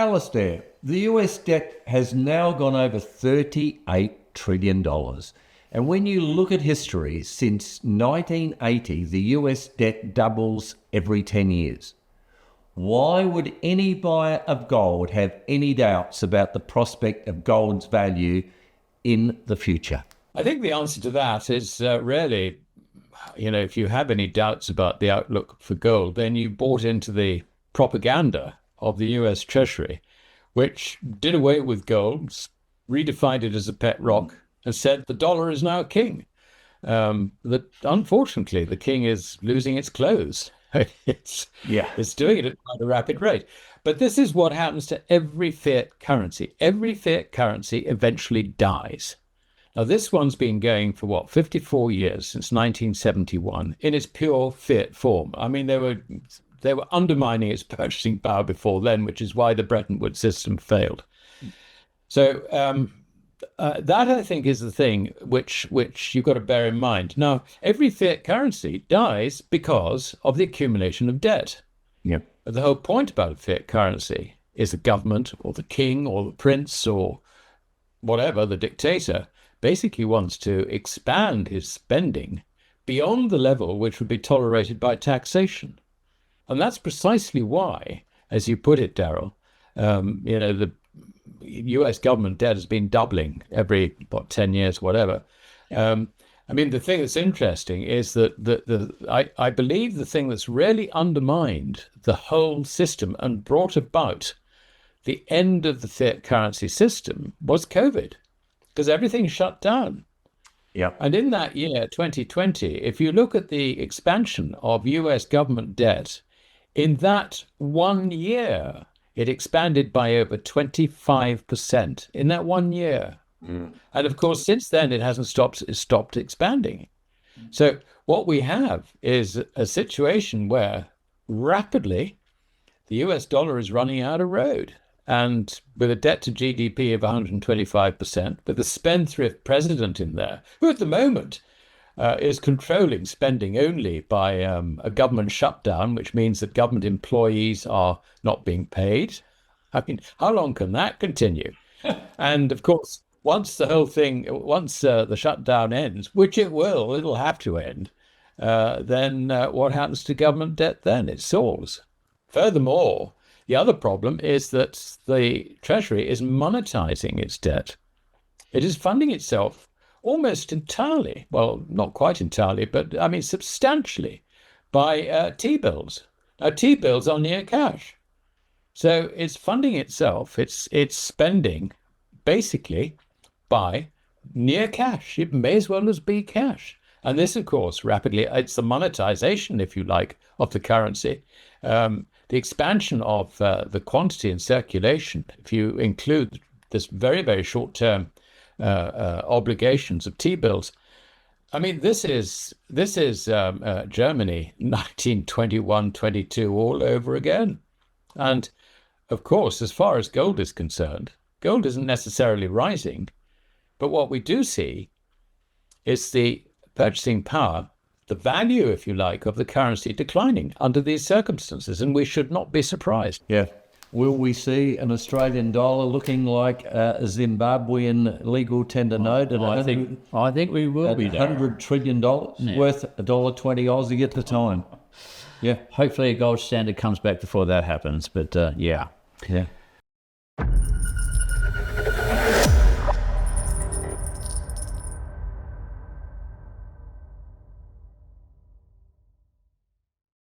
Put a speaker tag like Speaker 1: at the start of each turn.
Speaker 1: Alistair, the US debt has now gone over $38 trillion. And when you look at history, since 1980, the US debt doubles every 10 years. Why would any buyer of gold have any doubts about the prospect of gold's value in the future?
Speaker 2: I think the answer to that is really, if you have any doubts about the outlook for gold, then you bought into the propaganda of the US Treasury, which did away with gold, redefined it as a pet rock, and said the dollar is now king. That unfortunately, the king is losing its clothes. It's doing it at quite a rapid rate. But this is what happens to every fiat currency. Every fiat currency eventually dies. Now, this one's been going for 54 years, since 1971, in its pure fiat form. I mean, they were undermining its purchasing power before then, which is why the Bretton Woods system failed. So that, I think, is the thing which you've got to bear in mind. Now, every fiat currency dies because of the accumulation of debt.
Speaker 1: Yep.
Speaker 2: The whole point about a fiat currency is the government or the king or the prince or whatever, the dictator, basically wants to expand his spending beyond the level which would be tolerated by taxation. And that's precisely why, as you put it, Daryl, the US government debt has been doubling every 10 years, whatever. The thing that's interesting is that I believe the thing that's really undermined the whole system and brought about the end of the fiat currency system was COVID, because everything shut down.
Speaker 1: Yeah.
Speaker 2: And in that year, 2020, if you look at the expansion of US government debt, in that 1 year, it expanded by over 25% in that 1 year. Mm. And of course, since then, it hasn't stopped expanding. So what we have is a situation where rapidly the US dollar is running out of road. And with a debt to GDP of 125%, with a spendthrift president in there, who at the moment is controlling spending only by a government shutdown, which means that government employees are not being paid. I mean, how long can that continue? And of course, once the shutdown ends, which it'll have to end, then what happens to government debt then? It soars. Furthermore, the other problem is that the Treasury is monetizing its debt. It is funding itself almost entirely, well, not quite entirely, but I mean substantially, by T-bills. Now, T-bills are near cash. So it's funding itself, it's spending basically by near cash. It may as well as be cash. And this, of course, rapidly, it's the monetization, if you like, of the currency. The expansion of the quantity in circulation, if you include this very, very short-term obligations of T-bills. I mean, this is Germany 1921-22 all over again. And of course, as far as gold is concerned, gold isn't necessarily rising, but what we do see is the purchasing power, the value, if you like, of the currency declining under these circumstances, and we should not be surprised.
Speaker 1: Yeah. Will we see an Australian dollar looking like a Zimbabwean legal tender note at
Speaker 3: I think we will be
Speaker 1: $100 trillion worth $1.20 Aussie at the time? Yeah.
Speaker 3: Hopefully a gold standard comes back before that happens, but yeah.